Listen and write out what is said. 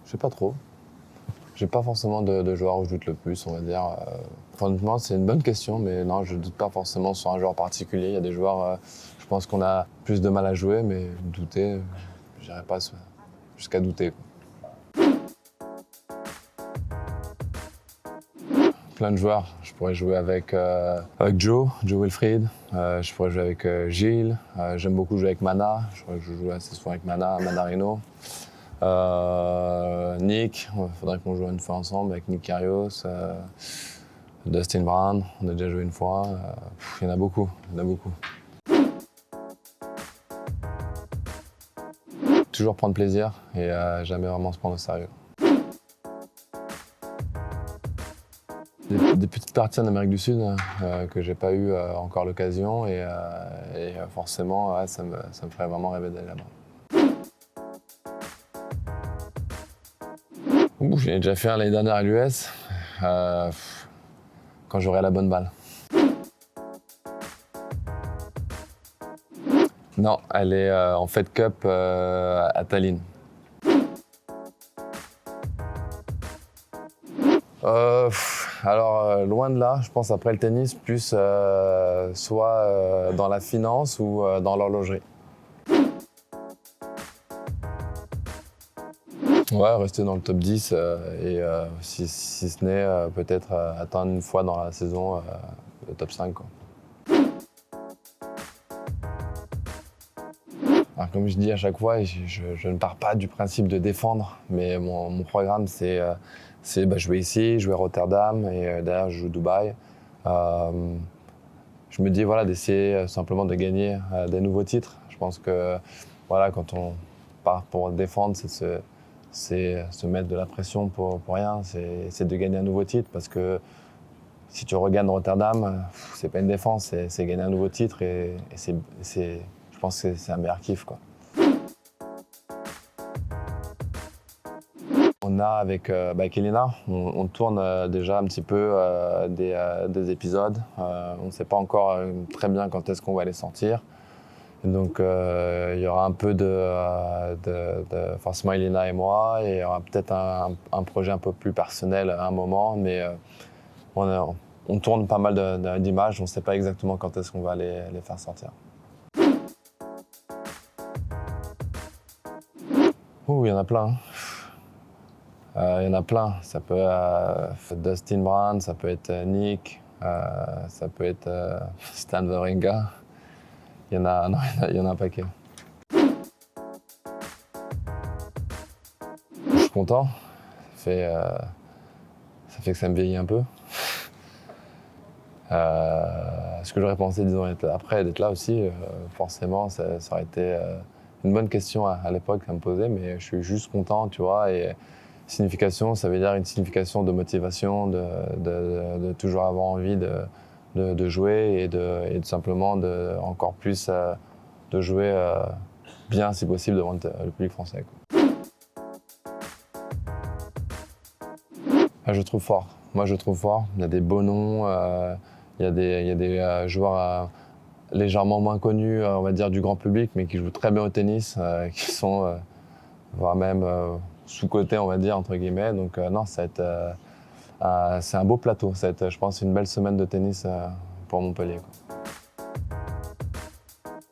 Je sais pas trop. J'ai pas forcément de joueur où je doute le plus, on va dire. Honnêtement, c'est une bonne question, mais non, je doute pas forcément sur un joueur particulier. Il y a des joueurs, je pense qu'on a plus de mal à jouer, mais douter, je n'irai pas jusqu'à douter, quoi. Plein de joueurs. Je pourrais jouer avec Joe Wilfried. Je pourrais jouer avec Gilles. J'aime beaucoup jouer avec Mana. Je crois que je joue assez souvent avec Manarino. Nick, il faudrait qu'on joue une fois ensemble avec Nick Kyrgios. Dustin Brown, on a déjà joué une fois. Il y en a beaucoup. Toujours prendre plaisir et jamais vraiment se prendre au sérieux. Des petites parties en Amérique du Sud que j'ai pas eu encore l'occasion et forcément ça me ferait vraiment rêver d'aller là-bas. J'ai déjà fait un l'année dernière à l'US quand j'aurai la bonne balle. Non, elle est en Fed Cup à Tallinn. Alors, loin de là, je pense après le tennis, plus soit dans la finance ou dans l'horlogerie. Ouais, rester dans le top 10 et si ce n'est peut-être atteindre une fois dans la saison le top 5, quoi. Alors, comme je dis à chaque fois, je ne pars pas du principe de défendre, mais mon programme c'est jouer ici, jouer à Rotterdam et derrière je joue Dubaï. Je me dis voilà, d'essayer simplement de gagner des nouveaux titres. Je pense que voilà, quand on part pour défendre, c'est se mettre de la pression pour rien, c'est de gagner un nouveau titre parce que si tu regagnes Rotterdam, c'est pas une défense, c'est gagner un nouveau titre et je pense que c'est un meilleur kiff, quoi. On a avec Elina, on tourne déjà un petit peu des épisodes. On ne sait pas encore très bien quand est-ce qu'on va les sortir. Donc il y aura un peu de forcément Elina et moi, et il y aura peut-être un projet un peu plus personnel à un moment, mais on tourne pas mal d'images, on ne sait pas exactement quand est-ce qu'on va les faire sortir. Il y en a plein. Il y en a plein. Ça peut être Dustin Brown, ça peut être Nick, ça peut être Stan Wawrinka. Il y en a un paquet. Je suis content. Ça fait que ça me vieillit un peu. Ce que j'aurais pensé 10 ans après d'être là aussi, forcément, ça aurait été une bonne question à l'époque à me poser, mais je suis juste content, tu vois. Et signification, ça veut dire une signification de motivation, de toujours avoir envie de jouer et de simplement encore plus de jouer bien, si possible, devant le public français, quoi. Je trouve fort. Moi, je trouve fort. Il y a des beaux noms. Il y a des joueurs légèrement moins connus, on va dire, du grand public, mais qui jouent très bien au tennis, qui sont voire même sous-cotés, on va dire, entre guillemets. Donc non, c'est un beau plateau. Ça va être, je pense, une belle semaine de tennis pour Montpellier, quoi.